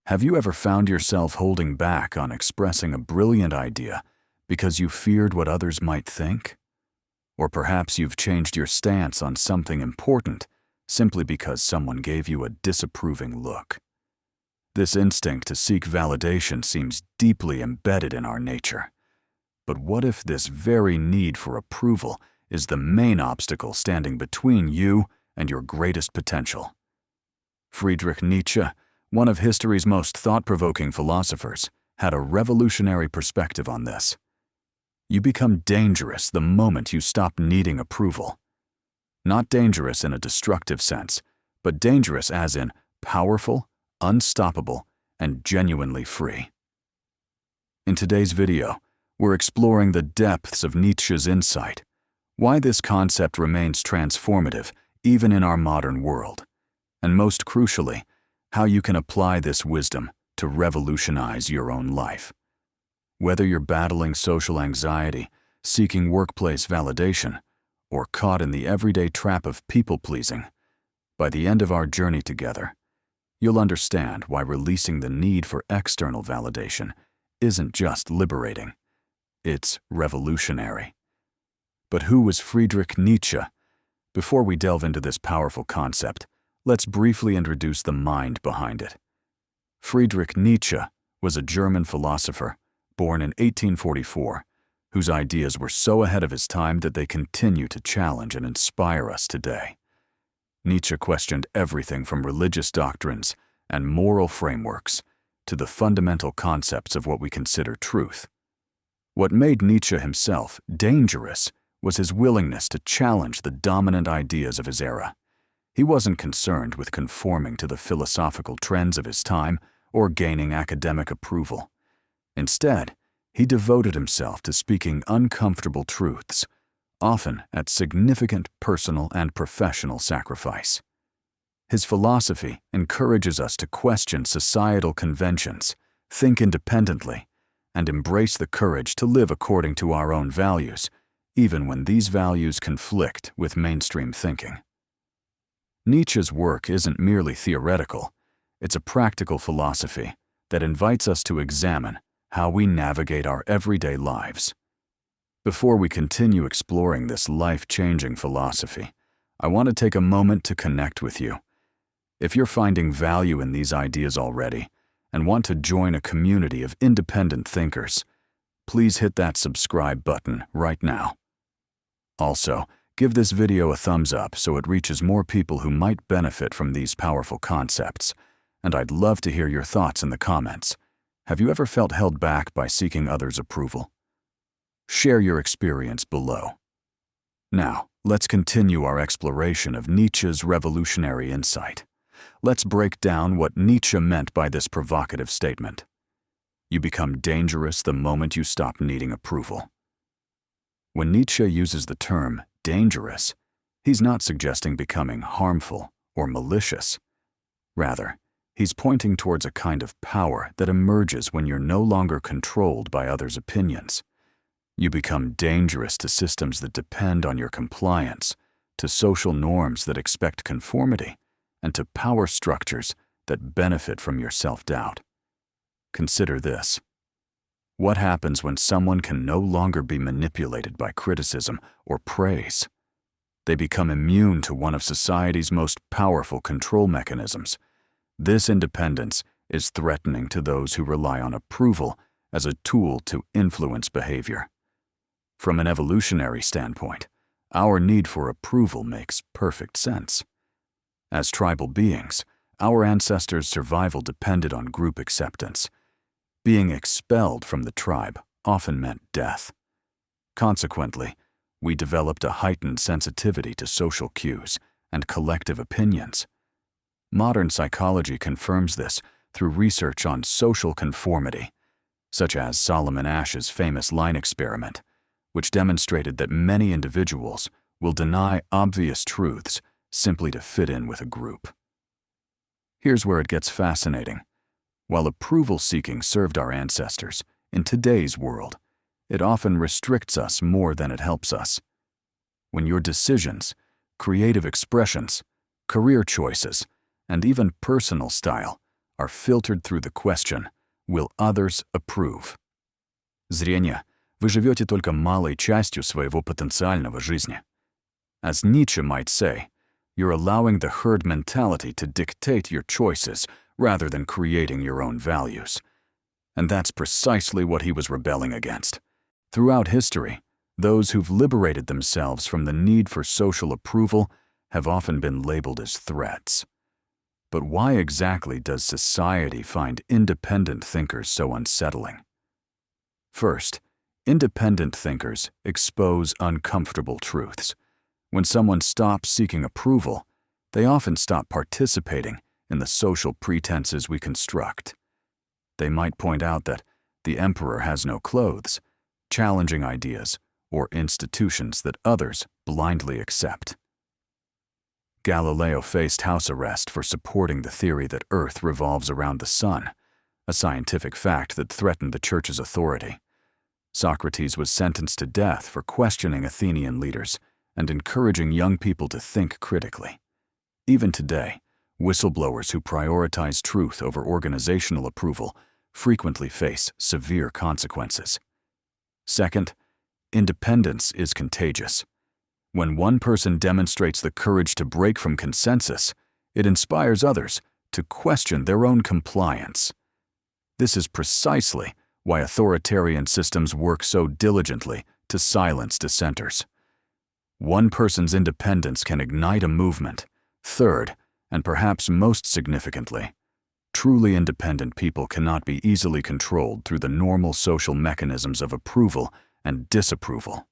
Have you ever found yourself holding back on expressing a brilliant idea because you feared what others might think? Or perhaps you've changed your stance on something important simply because someone gave you a disapproving look. This instinct to seek validation seems deeply embedded in our nature. But what if this very need for approval is the main obstacle standing between you and your greatest potential? Friedrich Nietzsche, one of history's most thought-provoking philosophers, had a revolutionary perspective on this. You become dangerous the moment you stop needing approval. Not dangerous in a destructive sense, but dangerous as in powerful, unstoppable, and genuinely free. In today's video, we're exploring the depths of Nietzsche's insight, why this concept remains transformative even in our modern world, and most crucially, how you can apply this wisdom to revolutionize your own life. Whether you're battling social anxiety, seeking workplace validation, or caught in the everyday trap of people-pleasing, by the end of our journey together, you'll understand why releasing the need for external validation isn't just liberating, it's revolutionary. But who was Friedrich Nietzsche? Before we delve into this powerful concept, let's briefly introduce the mind behind it. Friedrich Nietzsche was a German philosopher born in 1844, whose ideas were so ahead of his time that they continue to challenge and inspire us today. Nietzsche questioned everything from religious doctrines and moral frameworks to the fundamental concepts of what we consider truth. What made Nietzsche himself dangerous was his willingness to challenge the dominant ideas of his era. He wasn't concerned with conforming to the philosophical trends of his time or gaining academic approval. Instead, he devoted himself to speaking uncomfortable truths, often at significant personal and professional sacrifice. His philosophy encourages us to question societal conventions, think independently, and embrace the courage to live according to our own values, even when these values conflict with mainstream thinking. Nietzsche's work isn't merely theoretical, it's a practical philosophy that invites us to examine how we navigate our everyday lives. Before we continue exploring this life-changing philosophy, I want to take a moment to connect with you. If you're finding value in these ideas already and want to join a community of independent thinkers, please hit that subscribe button right now. Also, give this video a thumbs up so it reaches more people who might benefit from these powerful concepts, and I'd love to hear your thoughts in the comments. Have you ever felt held back by seeking others' approval? Share your experience below. Now, let's continue our exploration of Nietzsche's revolutionary insight. Let's break down what Nietzsche meant by this provocative statement. You become dangerous the moment you stop needing approval. When Nietzsche uses the term dangerous, he's not suggesting becoming harmful or malicious. Rather, he's pointing towards a kind of power that emerges when you're no longer controlled by others' opinions. You become dangerous to systems that depend on your compliance, to social norms that expect conformity, and to power structures that benefit from your self-doubt. Consider this. What happens when someone can no longer be manipulated by criticism or praise? They become immune to one of society's most powerful control mechanisms. This independence is threatening to those who rely on approval as a tool to influence behavior. From an evolutionary standpoint, our need for approval makes perfect sense. As tribal beings, our ancestors' survival depended on group acceptance. Being expelled from the tribe often meant death. Consequently, we developed a heightened sensitivity to social cues and collective opinions. Modern psychology confirms this through research on social conformity, such as Solomon Asch's famous line experiment, which demonstrated that many individuals will deny obvious truths simply to fit in with a group. Here's where it gets fascinating. While approval-seeking served our ancestors, in today's world, it often restricts us more than it helps us. When your decisions, creative expressions, career choices, and even personal style are filtered through the question, will others approve? Зрение. Вы живете только малой частью своего потенциального жизни. As Nietzsche might say, you're allowing the herd mentality to dictate your choices rather than creating your own values. And that's precisely what he was rebelling against. Throughout history, those who've liberated themselves from the need for social approval have often been labeled as threats. But why exactly does society find independent thinkers so unsettling? First, independent thinkers expose uncomfortable truths. When someone stops seeking approval, they often stop participating in the social pretenses we construct. They might point out that the emperor has no clothes, challenging ideas or institutions that others blindly accept. Galileo faced house arrest for supporting the theory that Earth revolves around the sun, a scientific fact that threatened the Church's authority. Socrates was sentenced to death for questioning Athenian leaders and encouraging young people to think critically. Even today, whistleblowers who prioritize truth over organizational approval frequently face severe consequences. Second, independence is contagious. When one person demonstrates the courage to break from consensus, it inspires others to question their own compliance. This is precisely why authoritarian systems work so diligently to silence dissenters. One person's independence can ignite a movement. Third, and perhaps most significantly, truly independent people cannot be easily controlled through the normal social mechanisms of approval and disapproval.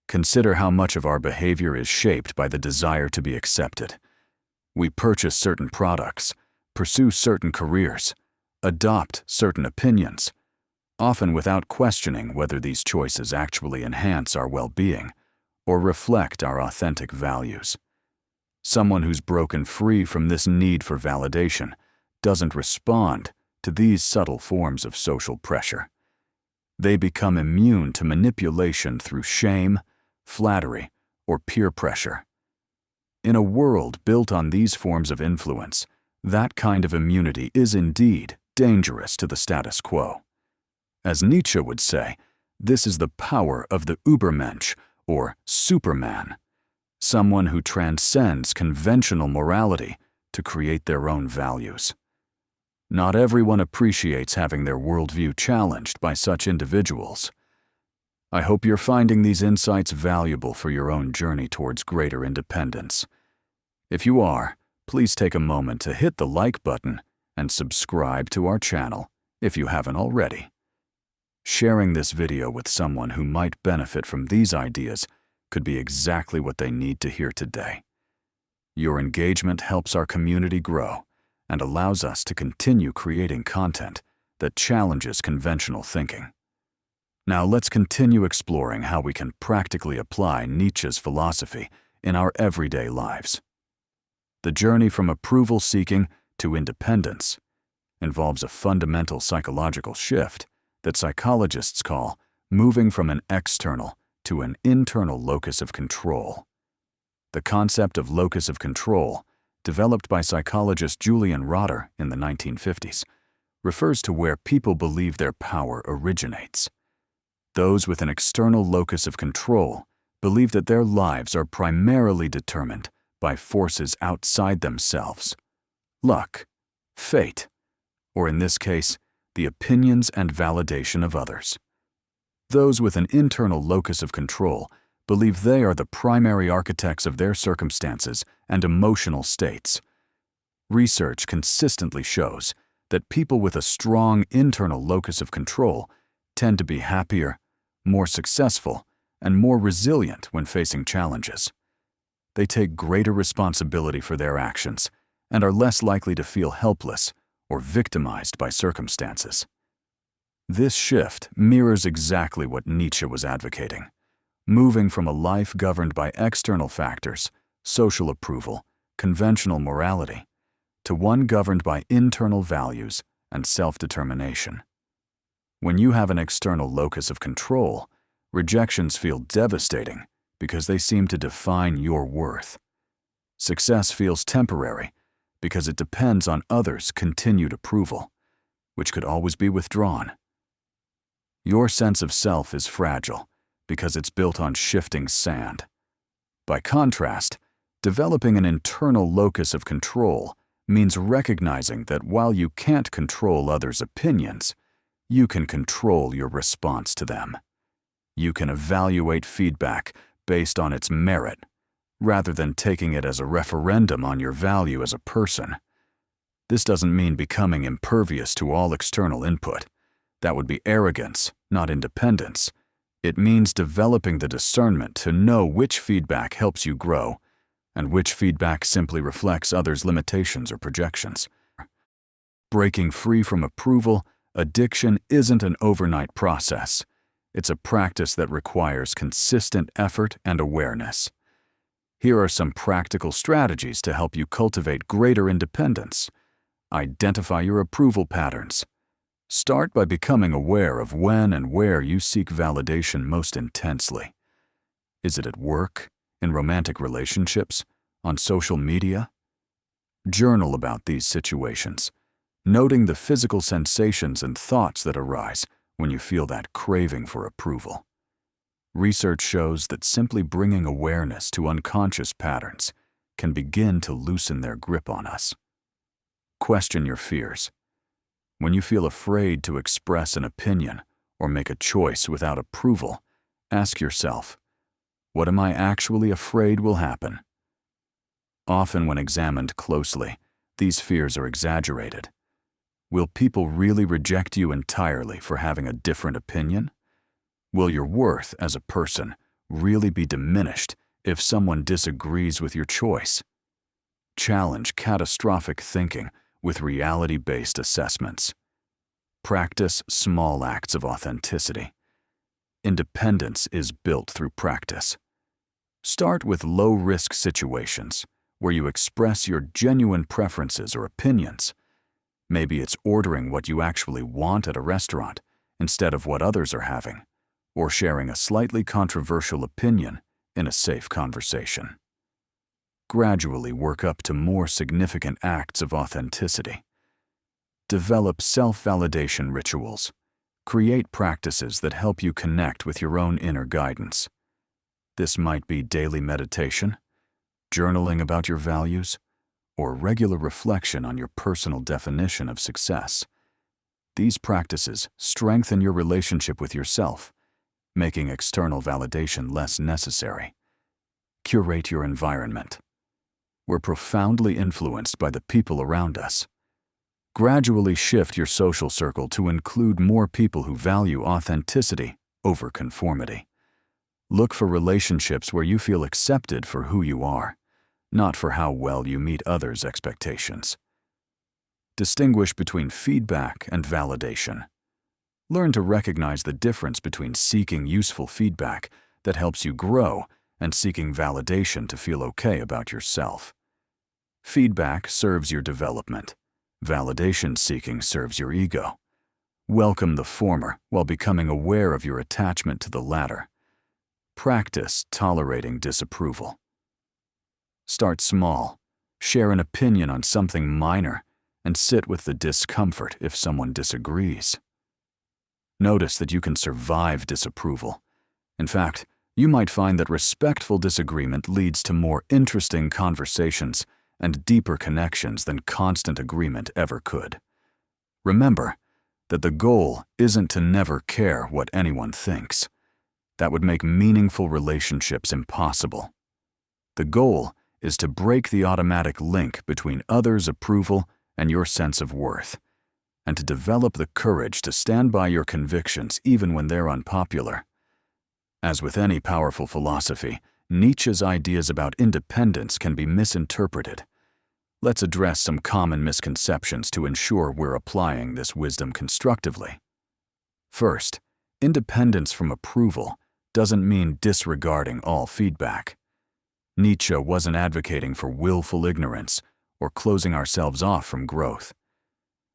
Consider how much of our behavior is shaped by the desire to be accepted. We purchase certain products, pursue certain careers, adopt certain opinions, often without questioning whether these choices actually enhance our well-being or reflect our authentic values. Someone who's broken free from this need for validation doesn't respond to these subtle forms of social pressure. They become immune to manipulation through shame, flattery, or peer pressure. In a world built on these forms of influence, that kind of immunity is indeed dangerous to the status quo. As Nietzsche would say, this is the power of the Übermensch, or Superman, someone who transcends conventional morality to create their own values. Not everyone appreciates having their worldview challenged by such individuals. I hope you're finding these insights valuable for your own journey towards greater independence. If you are, please take a moment to hit the like button and subscribe to our channel if you haven't already. Sharing this video with someone who might benefit from these ideas could be exactly what they need to hear today. Your engagement helps our community grow and allows us to continue creating content that challenges conventional thinking. Now let's continue exploring how we can practically apply Nietzsche's philosophy in our everyday lives. The journey from approval-seeking to independence involves a fundamental psychological shift that psychologists call moving from an external to an internal locus of control. The concept of locus of control, developed by psychologist Julian Rotter in the 1950s, refers to where people believe their power originates. Those with an external locus of control believe that their lives are primarily determined by forces outside themselves, luck, fate, or in this case, the opinions and validation of others. Those with an internal locus of control believe they are the primary architects of their circumstances and emotional states. Research consistently shows that people with a strong internal locus of control tend to be happier, more successful, and more resilient when facing challenges. They take greater responsibility for their actions and are less likely to feel helpless or victimized by circumstances. This shift mirrors exactly what Nietzsche was advocating, moving from a life governed by external factors, social approval, conventional morality, to one governed by internal values and self-determination. When you have an external locus of control, rejections feel devastating because they seem to define your worth. Success feels temporary because it depends on others' continued approval, which could always be withdrawn. Your sense of self is fragile because it's built on shifting sand. By contrast, developing an internal locus of control means recognizing that while you can't control others' opinions, you can control your response to them. You can evaluate feedback based on its merit, rather than taking it as a referendum on your value as a person. This doesn't mean becoming impervious to all external input. That would be arrogance, not independence. It means developing the discernment to know which feedback helps you grow and which feedback simply reflects others' limitations or projections. Breaking free from approval addiction isn't an overnight process. It's a practice that requires consistent effort and awareness. Here are some practical strategies to help you cultivate greater independence. Identify your approval patterns. Start by becoming aware of when and where you seek validation most intensely. Is it at work, in romantic relationships, on social media? Journal about these situations, noting the physical sensations and thoughts that arise when you feel that craving for approval. Research shows that simply bringing awareness to unconscious patterns can begin to loosen their grip on us. Question your fears. When you feel afraid to express an opinion or make a choice without approval, ask yourself, what am I actually afraid will happen? Often when examined closely, these fears are exaggerated. Will people really reject you entirely for having a different opinion? Will your worth as a person really be diminished if someone disagrees with your choice? Challenge catastrophic thinking with reality-based assessments. Practice small acts of authenticity. Independence is built through practice. Start with low-risk situations where you express your genuine preferences or opinions. Maybe it's ordering what you actually want at a restaurant instead of what others are having, or sharing a slightly controversial opinion in a safe conversation. Gradually work up to more significant acts of authenticity. Develop self-validation rituals. Create practices that help you connect with your own inner guidance. This might be daily meditation, journaling about your values, or regular reflection on your personal definition of success. These practices strengthen your relationship with yourself, making external validation less necessary. Curate your environment. We're profoundly influenced by the people around us. Gradually shift your social circle to include more people who value authenticity over conformity. Look for relationships where you feel accepted for who you are, not for how well you meet others' expectations. Distinguish between feedback and validation. Learn to recognize the difference between seeking useful feedback that helps you grow and seeking validation to feel okay about yourself. Feedback serves your development. Validation seeking serves your ego. Welcome the former while becoming aware of your attachment to the latter. Practice tolerating disapproval. Start small. Share an opinion on something minor and sit with the discomfort if someone disagrees. Notice that you can survive disapproval. In fact, you might find that respectful disagreement leads to more interesting conversations and deeper connections than constant agreement ever could. Remember that the goal isn't to never care what anyone thinks. That would make meaningful relationships impossible. The goal is to break the automatic link between others' approval and your sense of worth, and to develop the courage to stand by your convictions even when they're unpopular. As with any powerful philosophy, Nietzsche's ideas about independence can be misinterpreted. Let's address some common misconceptions to ensure we're applying this wisdom constructively. First, independence from approval doesn't mean disregarding all feedback. Nietzsche wasn't advocating for willful ignorance or closing ourselves off from growth.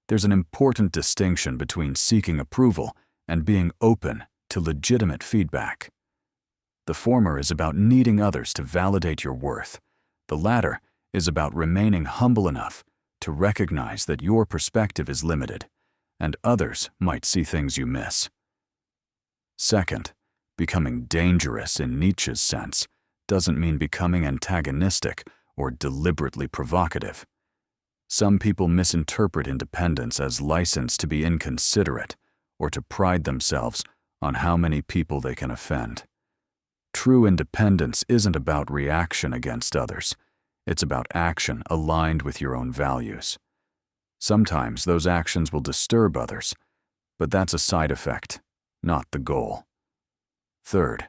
There's an important distinction between seeking approval and being open to legitimate feedback. The former is about needing others to validate your worth. The latter is about remaining humble enough to recognize that your perspective is limited, and others might see things you miss. Second, becoming dangerous in Nietzsche's sense doesn't mean becoming antagonistic or deliberately provocative. Some people misinterpret independence as license to be inconsiderate or to pride themselves on how many people they can offend. True independence isn't about reaction against others. It's about action aligned with your own values. Sometimes those actions will disturb others, but that's a side effect, not the goal. Third,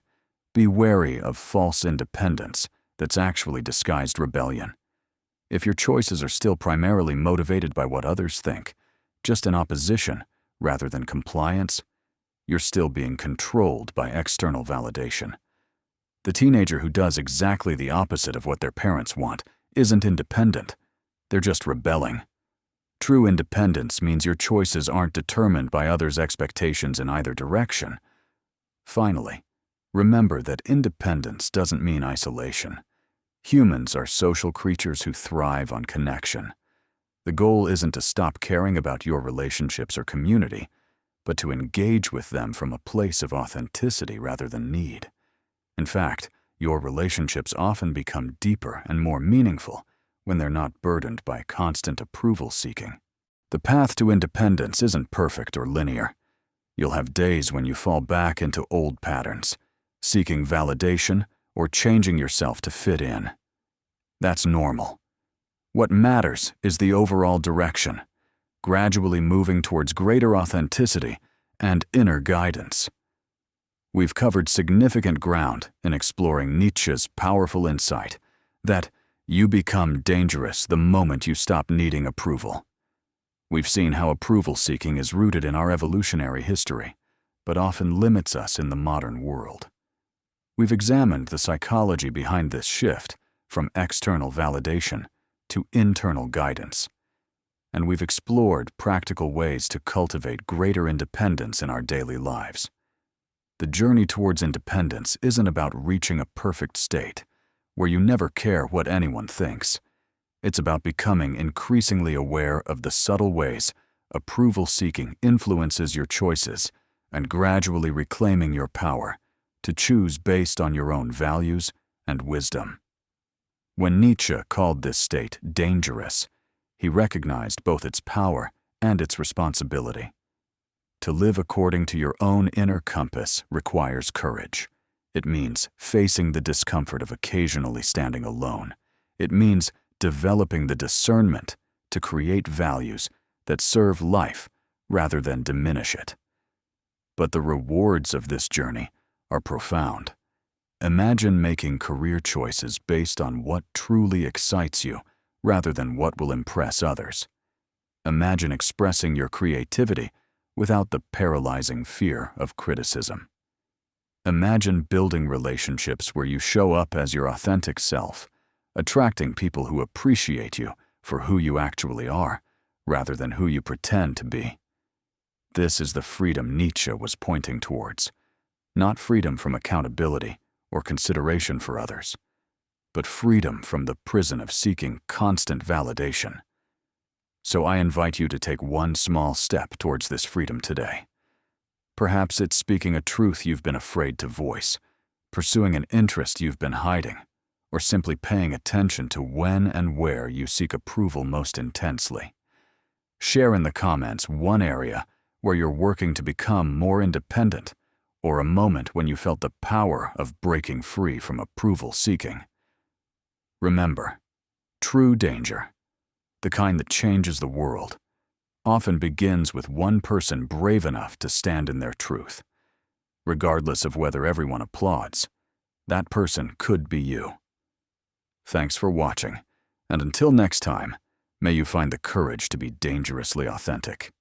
be wary of false independence that's actually disguised rebellion. If your choices are still primarily motivated by what others think, just in opposition rather than compliance, you're still being controlled by external validation. The teenager who does exactly the opposite of what their parents want isn't independent. They're just rebelling. True independence means your choices aren't determined by others' expectations in either direction. Finally, remember that independence doesn't mean isolation. Humans are social creatures who thrive on connection. The goal isn't to stop caring about your relationships or community, but to engage with them from a place of authenticity rather than need. In fact, your relationships often become deeper and more meaningful when they're not burdened by constant approval seeking. The path to independence isn't perfect or linear. You'll have days when you fall back into old patterns, seeking validation or changing yourself to fit in. That's normal. What matters is the overall direction, gradually moving towards greater authenticity and inner guidance. We've covered significant ground in exploring Nietzsche's powerful insight that you become dangerous the moment you stop needing approval. We've seen how approval seeking is rooted in our evolutionary history, but often limits us in the modern world. We've examined the psychology behind this shift from external validation to internal guidance, and we've explored practical ways to cultivate greater independence in our daily lives. The journey towards independence isn't about reaching a perfect state where you never care what anyone thinks. It's about becoming increasingly aware of the subtle ways approval-seeking influences your choices and gradually reclaiming your power to choose based on your own values and wisdom. When Nietzsche called this state dangerous, he recognized both its power and its responsibility. To live according to your own inner compass requires courage. It means facing the discomfort of occasionally standing alone. It means developing the discernment to create values that serve life rather than diminish it. But the rewards of this journey are profound. Imagine making career choices based on what truly excites you rather than what will impress others. Imagine expressing your creativity without the paralyzing fear of criticism. Imagine building relationships where you show up as your authentic self, attracting people who appreciate you for who you actually are, rather than who you pretend to be. This is the freedom Nietzsche was pointing towards, not freedom from accountability or consideration for others, but freedom from the prison of seeking constant validation. So I invite you to take one small step towards this freedom today. Perhaps it's speaking a truth you've been afraid to voice, pursuing an interest you've been hiding, or simply paying attention to when and where you seek approval most intensely. Share in the comments one area where you're working to become more independent, or a moment when you felt the power of breaking free from approval seeking. Remember, true danger, the kind that changes the world, often begins with one person brave enough to stand in their truth. Regardless of whether everyone applauds, that person could be you. Thanks for watching, and until next time, may you find the courage to be dangerously authentic.